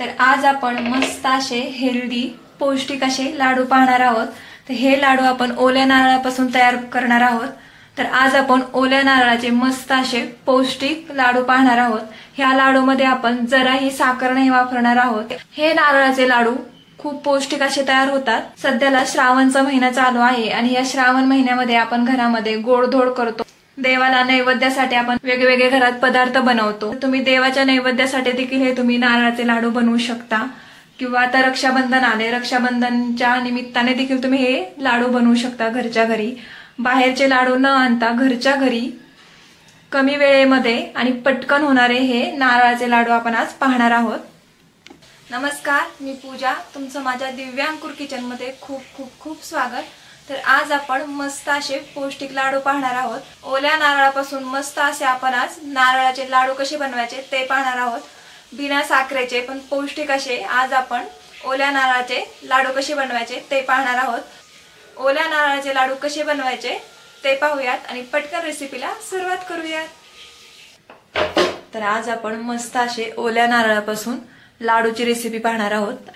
तर आज आपण मस्त असे हेल्दी पौष्टिक असे लाडू पाहणार आहोत। तर हे लाडू आपण ओल्या नारळापासून तयार करणार आहोत। तर आज आपण ओल्या नारळाचे मस्त असे पौष्टिक लाडू पाहणार आहोत। ह्या लाडूमध्ये आपण जराही साखर नाही वापरणार आहोत। हे नारळाचे लाडू खूप पौष्टिक असे तयार होतात। सध्याला श्रावणचा महिना चालू आहे आणि या श्रावण महिन्यामध्ये आपण घरामध्ये गोडधोड करतो। देवाला नैवेद्यासाठी आपण वेगवेगळे घरात पदार्थ बनवतो। तुम्ही देवाच्या नैवेद्यासाठी देखील हे तुम्ही नारळाचे लाडू बनवू शकता किंवा आता रक्षाबंधन आले, रक्षाबंधनच्या निमित्ताने देखील तुम्ही हे लाडू बनवू शकता घरच्या घरी। बाहेरचे लाडू न आणता घरच्या घरी कमी वेळेमध्ये आणि पटकन होणारे हे नारळाचे लाडू आपण आज पाहणार आहोत। नमस्कार, मी पूजा, तुमचं माझ्या दिव्यांकुर किचन मध्ये खूप खूप खूप स्वागत। तर आज आपण मस्त असे पौष्टिक लाडू पाहणार आहोत। ओल्या नारळापासून मस्त असे आपण आज नारळाचे लाडू कसे बनवायचे ते पाहणार आहोत। बिना साखरेचे पण पौष्टिक असे आज आपण ओल्या नारळाचे लाडू कसे बनवायचे ते पाहणार आहोत। ओल्या नारळाचे लाडू कसे बनवायचे ते पाहूयात आणि पटकन रेसिपीला सुरुवात करूयात। तर आज आपण मस्त असे ओल्या नारळापासून लाडूची रेसिपी पाहणार आहोत।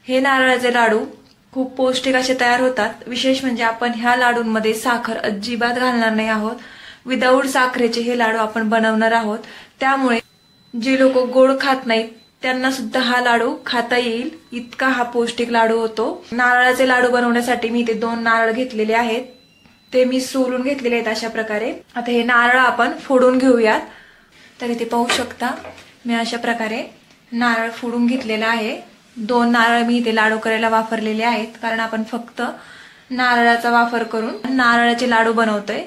हे नारळाचे लाडू खूप पौष्टिक असे तयार होतात। विशेष म्हणजे आपण ह्या लाडूंमध्ये साखर अजिबात घालणार नाही आहोत। विदाऊट साखरेचे हे लाडू आपण बनवणार आहोत। त्यामुळे जे लोक गोड खात नाहीत त्यांना सुद्धा हा लाडू खाता येईल इतका हा पौष्टिक लाडू होतो। नारळाचे लाडू बनवण्यासाठी मी इथे 2 नारळ घेतलेले आहेत। ते मी सोलून घेतलेले आहेत अशा प्रकारे। आता हे नारळ आपण फोडून घेऊयात। तर इथे पाहू शकता मी अशा प्रकारे नारळ फोडून घेतलेला आहे। 2 नारळ मी इथे लाडू करायला वापरलेले आहेत, कारण आपण फक्त नारळाचा वापर करून नारळाचे लाडू बनवतोय।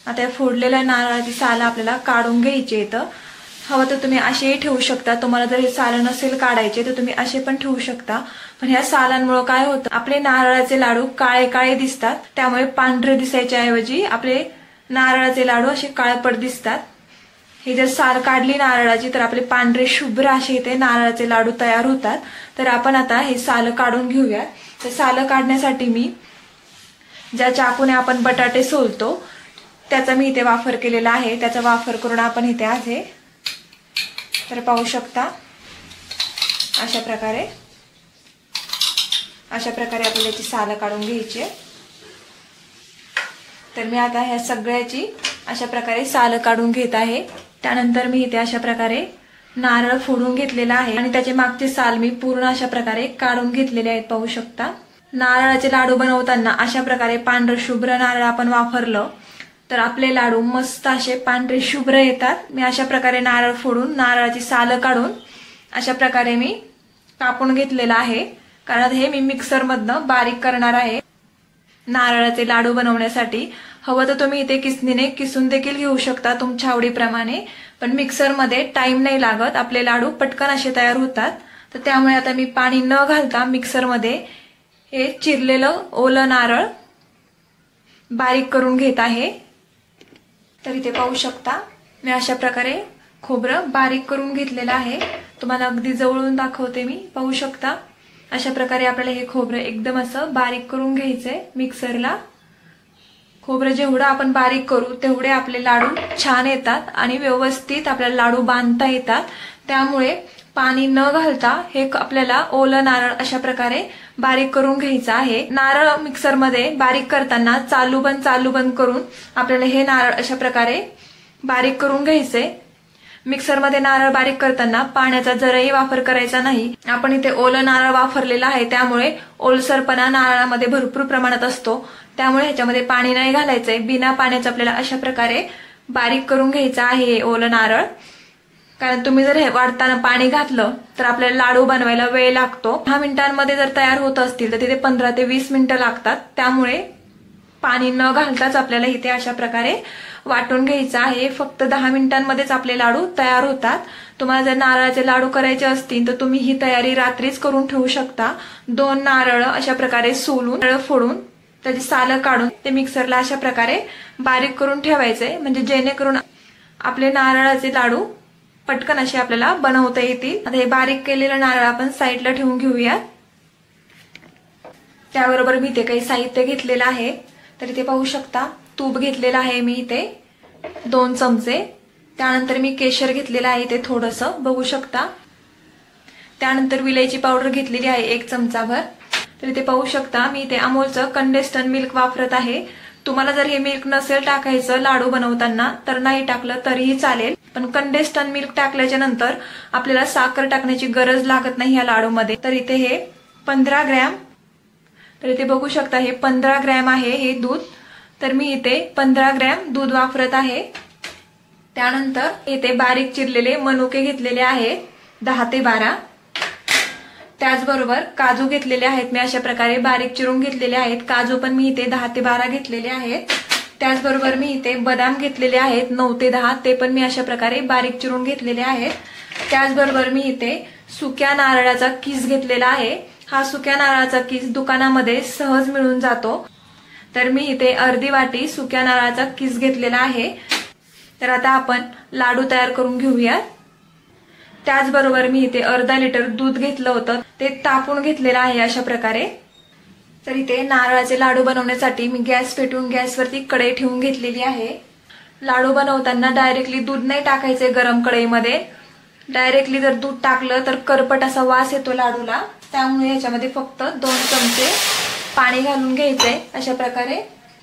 आता या फोडलेल्या नारळाची साल आपल्याला काढून घ्यायची आहे। हवं तर तुम्ही असेही ठेवू शकता। तुम्हाला जर हे साल नसेल काढायचे तर तुम्ही असे पण ठेवू शकता। पण ह्या सालांमुळे काय होतं, आपले नारळाचे लाडू काळे काळे दिसतात। त्यामुळे पांढरे दिसायच्या ऐवजी आपले नारळाचे लाडू असे काळपट दिसतात। हे जर साल काढली नारळाची तर आपले पांढरे शुभ्र असे इथे नारळाचे लाडू तयार होतात। तर आपण आता हे साल काढून घेऊयात। तर साल काढण्यासाठी मी ज्या चाकूने आपण बटाटे सोलतो त्याचा मी इथे वापर केलेला आहे। त्याचा वापर करून आपण इथे आहे तर पाहू शकता अशा प्रकारे आपल्याला याची साल काढून घ्यायची आहे। तर मी आता ह्या सगळ्याची अशा प्रकारे साल काढून घेत आहे। त्यानंतर मी इथे अशा प्रकारे नारळ फोडून घेतलेला आहे आणि त्याचे मागचे साल मी पूर्ण अशा प्रकारे काढून घेतलेले आहेत। पाहू शकता नारळाचे लाडू बनवताना अशा प्रकारे पांढरे शुभ्र नारळ आपण वापरलं तर आपले लाडू मस्त असे पांढरे शुभ्र येतात। मी अशा प्रकारे नारळ फोडून नारळाची साल काढून अशा प्रकारे मी कापून घेतलेला आहे, कारण हे मी मिक्सर मधनं बारीक करणार आहे नारळाचे लाडू बनवण्यासाठी। हवं तर तुम्ही इथे किसणीने किसून देखील घेऊ शकता तुमच्या आवडीप्रमाणे, पण मिक्सर मध्ये टाइम नाही लागत, आपले लाडू पटकन असे तयार होतात। तर त्यामुळे आता मी पाणी न घालता मिक्सर मध्ये हे चिरलेलं ओलं नारळ बारीक करून घेत आहे। तर इथे पाहू शकता मी अशा प्रकारे खोबरं बारीक करून घेतलेलं आहे। तुम्हाला अगदी जवळून दाखवते मी। पाहू शकता अशा प्रकारे आपल्याला हे खोबरं एकदम असं बारीक करून घ्यायचंय मिक्सरला। खोबरं जेवढं आपण बारीक करू तेवढे आपले लाडू छान येतात आणि व्यवस्थित आपल्याला लाडू बांधता येतात। त्यामुळे पाणी न घालता हे आपल्याला ओलं नारळ अशा प्रकारे बारीक करून घ्यायचं आहे। नारळ मिक्सर मध्ये बारीक करताना चालू बंद करून आपल्याला हे नारळ अशा प्रकारे बारीक करून घ्यायचे। मिक्सर मध्ये नारळ बारीक करताना पाण्याचा जराही वापर करायचा नाही। आपण इथे ओलं नारळ वापरलेलं आहे त्यामुळे ओलसरपणा नारळामध्ये भरपूर प्रमाणात असतो, त्यामुळे ह्याच्यामध्ये पाणी नाही घालायचंय। बिना पाण्याचं आपल्याला अशा प्रकारे बारीक करून घ्यायचं आहे ओलं नारळ, कारण तुम्ही जर हे वाढताना पाणी घातलं तर आपल्याला लाडू बनवायला वेळ लागतो। 10 मिनिटांमध्ये जर तयार होत असतील तर तिथे 15 ते 20 मिनिटं लागतात। त्यामुळे पाणी न घालताच आपल्याला इथे अशा प्रकारे वाटून घ्यायचं आहे। फक्त 10 मिनिटांमध्येच आपले लाडू तयार होतात। तुम्हाला जर नारळाचे लाडू करायचे असतील तर तुम्ही ही तयारी रात्रीच करून ठेवू शकता। 2 नारळ अशा प्रकारे सोलून नारळ फोडून त्याची साल काढून ते मिक्सरला अशा प्रकारे बारीक करून ठेवायचे, म्हणजे जेणेकरून आपले नारळाचे लाडू पटकन असे आपल्याला बनवता येतील। आता हे बारीक केलेलं नारळ आपण साईडला ठेवून घेऊया। त्याबरोबर मी इथे काही साहित्य घेतलेलं आहे। तर इथे पाहू शकता तूप घेतलेलं आहे मी इथे 2 चमचे। त्यानंतर मी केशर घेतलेलं आहे इथे थोडंसं, बघू शकता। त्यानंतर विलायची पावडर घेतलेली आहे 1 चमचाभर। तर इथे पाहू शकता मी इथे अमूलचं कंडेन्स्ड मिल्क वापरत आहे। तुम्हाला जर हे मिल्क नसेल टाकायचं लाडू बनवताना तर नाही टाकलं तरीही चालेल, पण कंडेन्स्ड मिल्क टाकल्याच्या नंतर आपल्याला साखर टाकण्याची गरज लागत नाही या लाडूमध्ये। तर इथे हे 15 ग्रॅम, तर इथे बघू शकता हे 15 ग्रॅम आहे हे दूध। तर मी इथे 15 ग्रॅम दूध वापरत आहे। त्यानंतर इथे बारीक चिरलेले मनुके घेतलेले आहेत 10 ते 12। त्याचबरोबर काजू घेतलेले आहेत मी अशा प्रकारे बारीक चिरून घेतलेले आहेत। काजू पण मी इथे 10 ते 12 घेतलेले आहेत। त्याचबरोबर मी इथे बदाम घेतलेले आहेत 9 ते 10, ते पण मी अशा प्रकारे बारीक चिरून घेतलेले आहेत। त्याचबरोबर मी इथे सुक्या नारळाचा किस घेतलेला आहे। हा सुक्या नारळाचा किस दुकानामध्ये सहज मिळून जातो। तर मी इथे अर्धी वाटी सुक्या नारळाचा किस घेतलेला आहे। तर आता आपण लाडू तयार करून घेऊया। त्याचबरोबर मी इथे अर्धा लिटर दूध घेतलं होतं, ते तापून घेतलेलं आहे अशा प्रकारे। तर इथे नारळाचे लाडू बनवण्यासाठी मी गॅस पेटवून गॅसवरती कढई ठेवून घेतलेली आहे। लाडू बनवताना डायरेक्टली दूध नाही टाकायचे गरम कढईमध्ये। डायरेक्टली जर दूध टाकलं तर करपट असा वास येतो लाडूला, त्यामुळे याच्यामध्ये फक्त 2 चमचे पाणी घालून घ्यायचंय अशा प्रकारे।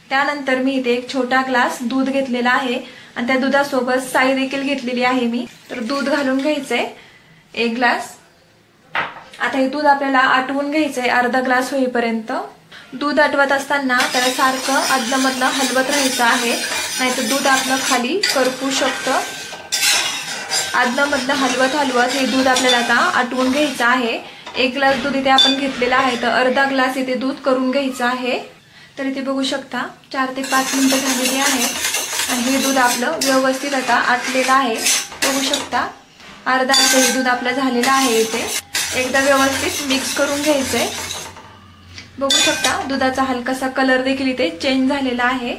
त्यानंतर मी इथे एक छोटा ग्लास दूध घेतलेला आहे आणि त्या दुधासोबत साई देखील घेतलेली आहे मी। तर दूध घालून घ्यायचंय 1 ग्लास। आता हे दूध आपल्याला आटवून घ्यायचंय अर्धा ग्लास होईपर्यंत। दूध आटवत असताना त्याला सारखं अदलमधलं हलवत राहायचं आहे, नाहीतर दूध आपलं खाली करपू शकतं। अदलमधलं हलवत हे दूध आपल्याला आता आटवून घ्यायचं आहे। 1 ग्लास दूध इथे आपण घेतलेला आहे, तर अर्धा ग्लास इथे दूध करून घ्यायचं आहे। तर इथे बघू शकता 4 ते 5 मिनिटं झालेली आहेत आणि हे दूध आपलं व्यवस्थित आता आटलेलं आहे। बघू शकता अर्धा ग्लास हे दूध आपलं झालेलं आहे। इथे एकदा व्यवस्थित मिक्स करून घ्यायचंय। बघू शकता दुधाचा हलकासा कलर देखील इथे चेंज झालेला आहे।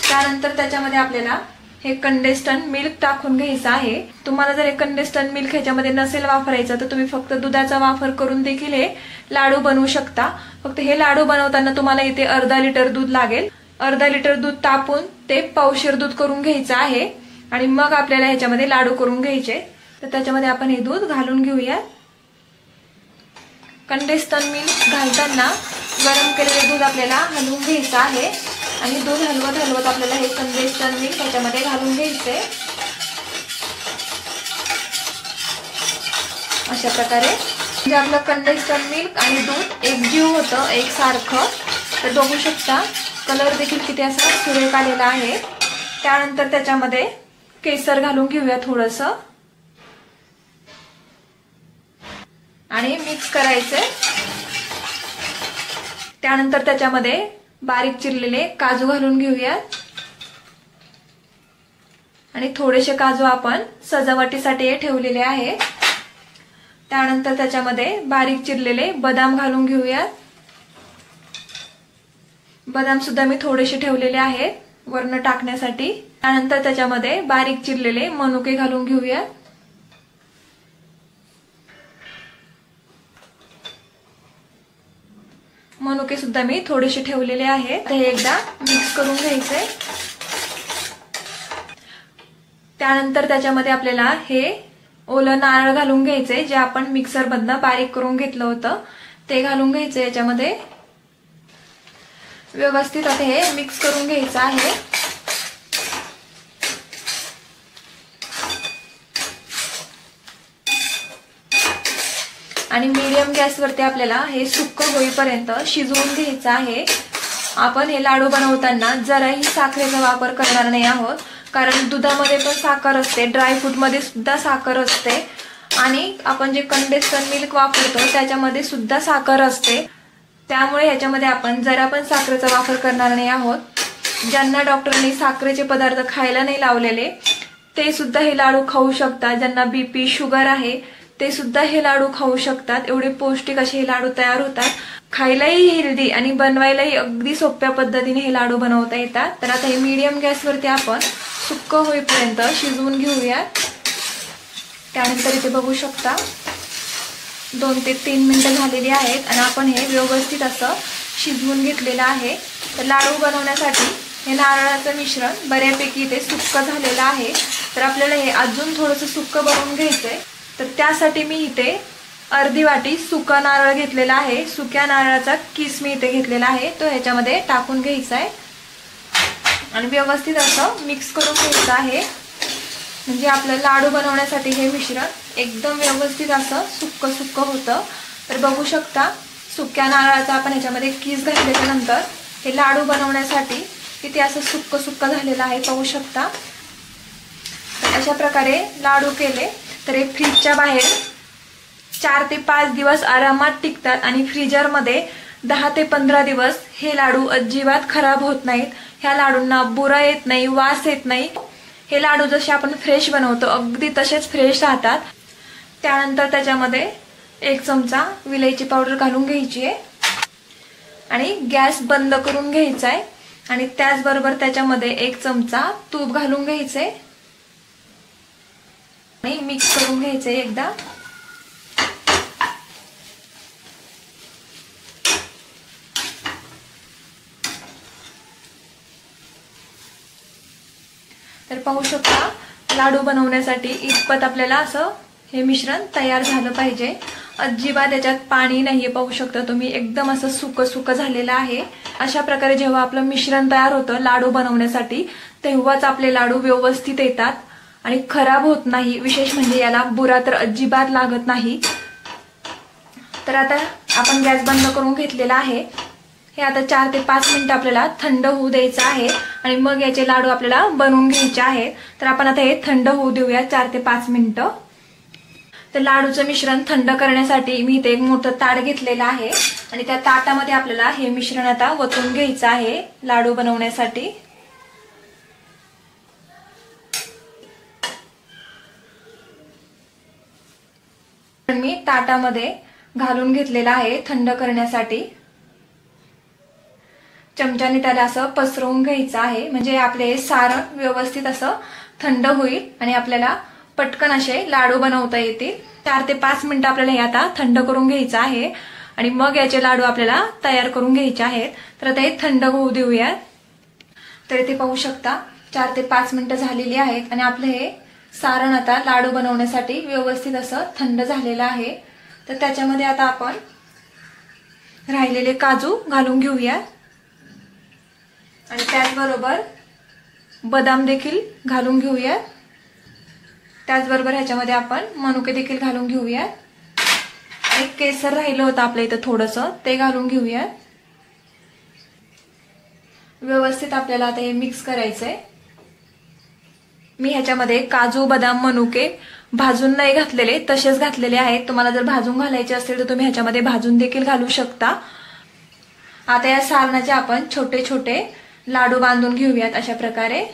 त्यानंतर त्याच्यामध्ये आपल्याला हे कंडेन्स्ड मिल्क टाकून घ्यायचं आहे। तुम्हाला जर हे कंडेन्स्ड मिल्क ह्याच्यामध्ये नसेल वापरायचं तर तुम्ही फक्त दुधाचा वापर करून देखील हे लाडू बनवू शकता। फक्त हे लाडू बनवताना तुम्हाला इथे अर्धा लिटर दूध लागेल। अर्धा लिटर दूध तापून ते पावशेर दूध करून घ्यायचं आहे आणि मग आपल्याला ह्याच्यामध्ये लाडू करून घ्यायचे। तर त्याच्यामध्ये आपण हे दूध घालून घेऊया। कंडेन्स्ड मिल्क घालताना गरम केलेले दूध आपल्याला हलवून घ्यायचं आहे आणि दूध हलवत आपल्याला हे कंडेन्स्ड मिल्क त्याच्यामध्ये घालून घ्यायचे अशा प्रकारे। म्हणजे आपलं कंडेन्स्ड मिल्क आणि दूध एकजीव होतं एकसारखं। तर बघू शकता कलर देखील किती असा सुरेख आलेला आहे। त्यानंतर त्याच्यामध्ये केसर घालून घेऊया थोडंसं आणि मिक्स करायचे। त्यानंतर त्याच्यामध्ये बारीक चिरलेले काजू घालून घेऊया आणि थोडेसे काजू आपण सजावटीसाठी ठेवलेले आहे। त्यानंतर त्याच्यामध्ये बारीक चिरलेले बदाम घालून घेऊया। बदाम सुद्धा मी थोडेसे ठेवलेले आहेत वरनं टाकण्यासाठी। त्यानंतर त्याच्यामध्ये बारीक चिरलेले मनुके घालून घेऊया। मनुके सुद्धा मी थोडेसे ठेवलेले आहेत। हे एकदा मिक्स करून घ्यायचे। त्यानंतर त्याच्यामध्ये आपल्याला हे ओलं नारळ घालून घ्यायचे, जे आपण मिक्सर मधनं बारीक करून घेतलं होतं ते घालून घ्यायचे याच्यामध्ये। व्यवस्थित आता हे मिक्स करून घ्यायचं आहे। आणि मीडियम गॅसवरती आपल्याला हे सुक्क होईपर्यंत शिजवून घ्यायचं आहे। आपण हे लाडू बनवताना जराही साखरेचा वापर करणार नाही आहोत, कारण दुधामध्ये पण साखर असते, ड्रायफ्रूट मध्ये सुद्धा साखर असते आणि आपण जे कंडेन्स्ड मिल्क वापरतो त्याच्यामध्ये सुद्धा साखर असते। त्यामुळे ह्याच्यामध्ये आपण जरा पण साखरेचा वापर करणार नाही आहोत। ज्यांना डॉक्टरांनी साखरेचे पदार्थ खायला नाही लावलेले ते सुद्धा हे लाडू खाऊ शकतात। ज्यांना बीपी शुगर आहे ते सुद्धा हे लाडू खाऊ शकतात। एवढे पौष्टिक असे हे लाडू तयार होतात। खायलाही हेल्दी आणि बनवायलाही अगदी सोप्या पद्धतीने हे लाडू बनवता येतात। तर आता हे मीडियम गॅसवरती आपण सुक्क होईपर्यंत शिजवून घेऊया। त्यानंतर इथे बघू शकता 2 ते 3 मिनिटं झालेली आहेत आणि आपण हे व्यवस्थित असं शिजवून घेतलेलं आहे। तर लाडू बनवण्यासाठी हे नारळाचं मिश्रण बऱ्यापैकी इथे सुक्क झालेलं आहे। तर आपल्याला हे अजून थोडंसं सुक्क बनवून घ्यायचंय। तर त्यासाठी मी इथे अर्धी वाटी सुका नारळ घेतलेला आहे। सुक्या नारळाचा किस मी इथे घेतलेला आहे, तो ह्याच्यामध्ये टाकून घ्यायचा आहे आणि व्यवस्थित असं मिक्स करून घ्यायचं आहे। म्हणजे आपलं लाडू बनवण्यासाठी हे मिश्रण एकदम व्यवस्थित असं सुक्क सुक्क होतं। तर बघू शकता सुक्या नारळाचा आपण ह्याच्यामध्ये किस घातल्याच्या नंतर हे लाडू बनवण्यासाठी किती असं सुक्क सुक्क झालेलं आहे, पाहू शकता। अशा प्रकारे लाडू केले तर हे फ्रीजच्या बाहेर 4 ते 5 दिवस आरामात टिकतात आणि फ्रीजरमध्ये 10 ते 15 दिवस हे लाडू अजिबात खराब होत नाहीत। ह्या लाडूंना बुरा येत नाही, वास येत नाही। हे लाडू जसे आपण फ्रेश बनवतो अगदी तसेच फ्रेश राहतात। त्यानंतर त्याच्यामध्ये 1 चमचा विलायची पावडर घालून घ्यायची आहे आणि गॅस बंद करून घ्यायचा आहे आणि त्याचबरोबर त्याच्यामध्ये 1 चमचा तूप घालून घ्यायचे आणि मिक्स करून घ्यायचे एकदा। तर पाहू शकता लाडू बनवण्यासाठी इतपत आपल्याला असं हे मिश्रण तयार झालं पाहिजे। अजिबात याच्यात पाणी नाहीये, पाहू शकता तुम्ही एकदम असं सुकं सुकं झालेलं आहे। अशा प्रकारे जेव्हा आपलं मिश्रण तयार होतं लाडू बनवण्यासाठी तेव्हाच आपले लाडू व्यवस्थित येतात आणि खराब होत नाही। विशेष म्हणजे याला बुरा तर अजिबात लागत नाही। तर आता आपण गॅस बंद करून घेतलेला आहे। हे आता 4 ते 5 मिनिटं आपल्याला थंड होऊ द्यायचं आहे आणि मग याचे लाडू आपल्याला बनवून घ्यायचे आहेत। तर आपण आता हे थंड होऊ देऊया 4 ते 5 मिनिटं। तर लाडूचं मिश्रण थंड करण्यासाठी मी इथे एक मोठं ताट घेतलेलं आहे आणि त्या ताटामध्ये आपल्याला हे मिश्रण आता वतून घ्यायचं आहे लाडू बनवण्यासाठी। मी ताटामध्ये घालून घेतलेला आहे थंड करण्यासाठी। चमच्याने त्याला असं पसरवून घ्यायचं आहे म्हणजे आपले सारण व्यवस्थित असं थंड होईल आणि आपल्याला पटकन असे लाडू बनवता येतील। 4 ते 5 मिनिटं आपल्याला हे आता थंड करून घ्यायचं आहे आणि मग याचे लाडू आपल्याला तयार करून घ्यायचे आहेत। तर आता हे थंड होऊ देऊया। तर इथे पाहू शकता 4 ते 5 मिनिटं झालेली आहेत आणि आपलं हे सारण आता लाडू बनवण्यासाठी व्यवस्थित असं थंड झालेलं आहे। तर त्याच्यामध्ये आता आपण राहिलेले काजू घालून घेऊया आणि त्याचबरोबर बदाम देखील घालून घेऊया। त्याचबरोबर ह्याच्यामध्ये आपण मनुके देखील घालून घेऊया आणि केसर राहिलं होतं आपल्या इथं थोडंसं, ते घालून घेऊया। व्यवस्थित आपल्याला आता हे मिक्स करायचंय। मी ह्याच्यामध्ये काजू बदाम मनुके भाजून नाही घातलेले, तसेच घातलेले आहेत। तुम्हाला जर भाजून घालायचे असेल तर तुम्ही ह्याच्यामध्ये भाजून देखील घालू शकता। आता या सारणाचे आपण छोटे छोटे लाडू बांधून घेऊयात अशा प्रकारे।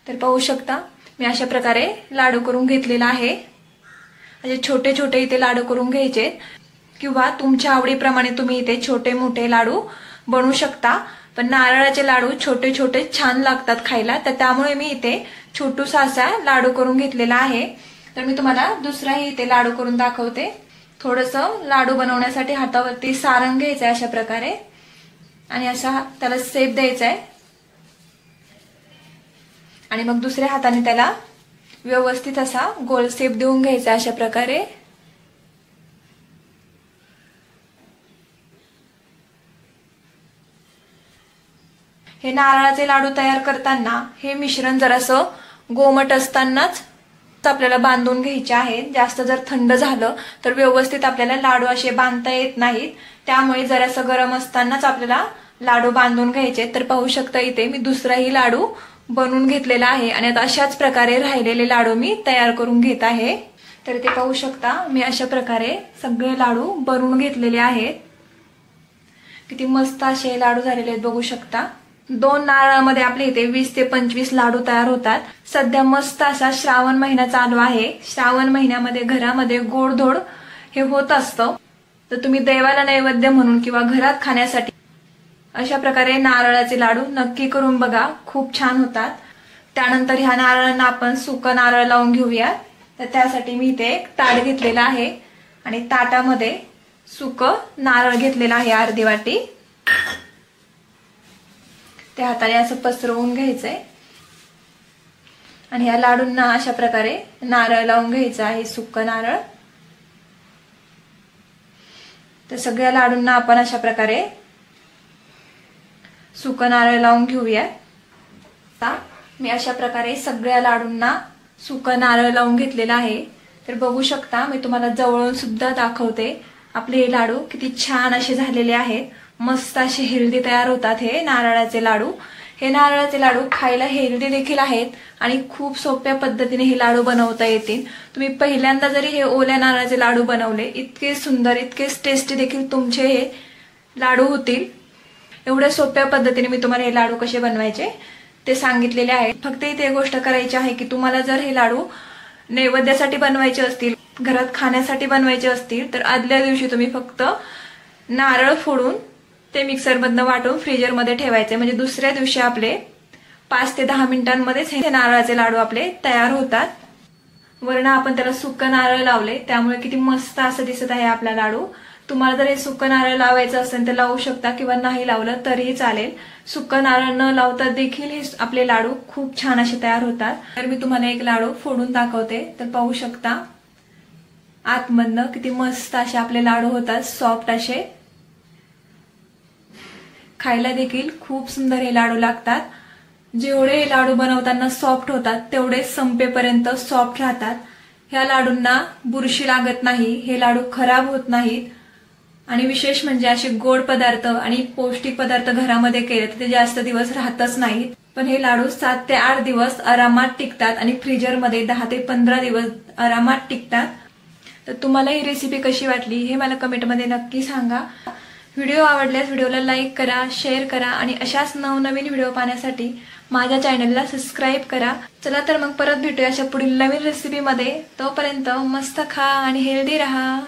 तर पाहू शकता मी अशा प्रकारे लाडू करून घेतलेला आहे। म्हणजे छोटे छोटे इथे लाडू करून घ्यायचे किंवा तुमच्या आवडीप्रमाणे तुम्ही इथे छोटे मोठे लाडू बनवू शकता। पण नारळाचे लाडू छोटे छोटे छान लागतात खायला, तर त्यामुळे मी इथे छोटूसा असा लाडू करून घेतलेला आहे। तर मी तुम्हाला दुसराही इथे लाडू करून दाखवते। थोडंसं लाडू बनवण्यासाठी हातावरती सारण घ्यायचं आहे अशा प्रकारे आणि असा त्याला शेप द्यायचा आहे आणि मग दुसऱ्या हाताने त्याला व्यवस्थित असा गोल शेप देऊन घ्यायचा अशा प्रकारे। हे नारळाचे लाडू तयार करताना हे मिश्रण जरासं गोमट असतानाच आपल्याला बांधून घ्यायचे आहे। जास्त जर थंड झालं तर व्यवस्थित आपल्याला लाडू असे बांधता येत नाहीत, त्यामुळे जरासं गरम असतानाच आपल्याला लाडू बांधून घ्यायचे। तर पाहू शकता इथे मी दुसराही लाडू बनवून घेतलेला आहे आणि आता अशाच प्रकारे राहिलेले लाडू मी तयार करून घेत आहे। तर इथे पाहू शकता मी अशा प्रकारे सगळे लाडू बनवून घेतलेले आहेत। किती मस्त असे लाडू झालेले आहेत बघू शकता। 2 नारळामध्ये आपले इथे 20 ते 25 लाडू तयार होतात। सध्या मस्त असा श्रावण महिना चालू आहे। श्रावण महिन्यामध्ये घरामध्ये गोडधोड हे होत असतं, तर तुम्ही देवाला नैवेद्य म्हणून किंवा घरात खाण्यासाठी अशा प्रकारे नारळाचे लाडू नक्की करून बघा, खूप छान होतात। त्यानंतर ह्या नारळांना आपण सुका नारळ लावून घेऊया। तर त्यासाठी मी इथे एक ताट घेतलेला आहे आणि ताटामध्ये सुकं नारळ घेतलेलं आहे अर्धी वाटी. ते हाताने असं पसरवून घ्यायचंय आणि या लाडूंना अशा प्रकारे नारळ लावून घ्यायचं आहे, सुकं नारळ. तर सगळ्या लाडूंना आपण अशा प्रकारे सुकं नारळ लावून घेऊया. मी अशा प्रकारे सगळ्या लाडूंना सुकं नारळ लावून घेतलेला आहे. तर बघू शकता, मी तुम्हाला जवळून सुद्धा दाखवते. आपले हे लाडू किती छान असे झालेले आहेत. मस्त असे हेल्दी तयार होतात हे नारळाचे लाडू. हे नारळाचे लाडू खायला हेल्दी देखील आहेत आणि खूप सोप्या पद्धतीने हे लाडू बनवता येतील. तुम्ही पहिल्यांदा जरी हे ओल्या नारळाचे लाडू बनवले, इतके सुंदर, इतके टेस्टी देखील तुमचे हे लाडू होतील. एवढ्या सोप्या पद्धतीने मी तुम्हाला हे लाडू कसे बनवायचे ते सांगितलेले आहे. फक्त इथे एक गोष्ट करायची आहे की तुम्हाला जर हे लाडू नैवेद्यासाठी बनवायचे असतील, घरात खाण्यासाठी बनवायचे असतील, तर आदल्या दिवशी तुम्ही फक्त नारळ फोडून ते मिक्सरमधनं वाटून फ्रीजरमध्ये ठेवायचे. म्हणजे दुसऱ्या दिवशी आपले 5 ते 10 मिनिटांमध्येच हे नारळाचे लाडू आपले तयार होतात. वरण आपण त्याला सुकं नारळ लावले, त्यामुळे किती मस्त असं दिसत आहे आपला लाडू. तुम्हाला जर हे सुकं नारळ लावायचं असेल तर लावू शकता किंवा नाही लावलं तरीही चालेल. सुकं नारळ न लावता देखील हे आपले लाडू खूप छान असे तयार होतात. तर मी तुम्हाला एक लाडू फोडून दाखवते. तर पाहू शकता आतमधनं किती मस्त असे आपले लाडू होतात, सॉफ्ट असे. खायला देखील खूप सुंदर हे लाडू लागतात. जेवढे हे लाडू बनवताना सॉफ्ट होतात तेवढे संपेपर्यंत सॉफ्ट राहतात. ह्या लाडूंना बुरशी लागत नाही, हे लाडू खराब होत नाहीत. आणि विशेष म्हणजे असे गोड पदार्थ आणि पौष्टिक पदार्थ घरामध्ये केले तर ते जास्त दिवस राहतच नाहीत. पण हे लाडू 7 ते 8 दिवस आरामात टिकतात आणि फ्रीजरमध्ये 10 ते 15 दिवस आरामात टिकतात. तर तुम्हाला ही रेसिपी कशी वाटली हे मला कमेंटमध्ये नक्की सांगा. व्हिडिओ आवडल्यास व्हिडिओला लाईक करा, शेअर करा आणि अशाच नवनवीन व्हिडिओ पाहण्यासाठी माझ्या चॅनलला सबस्क्राईब करा. चला तर मग परत भेटूया अशा पुढील नवीन रेसिपीमध्ये. तोपर्यंत मस्त खा आणि हेल्दी राहा.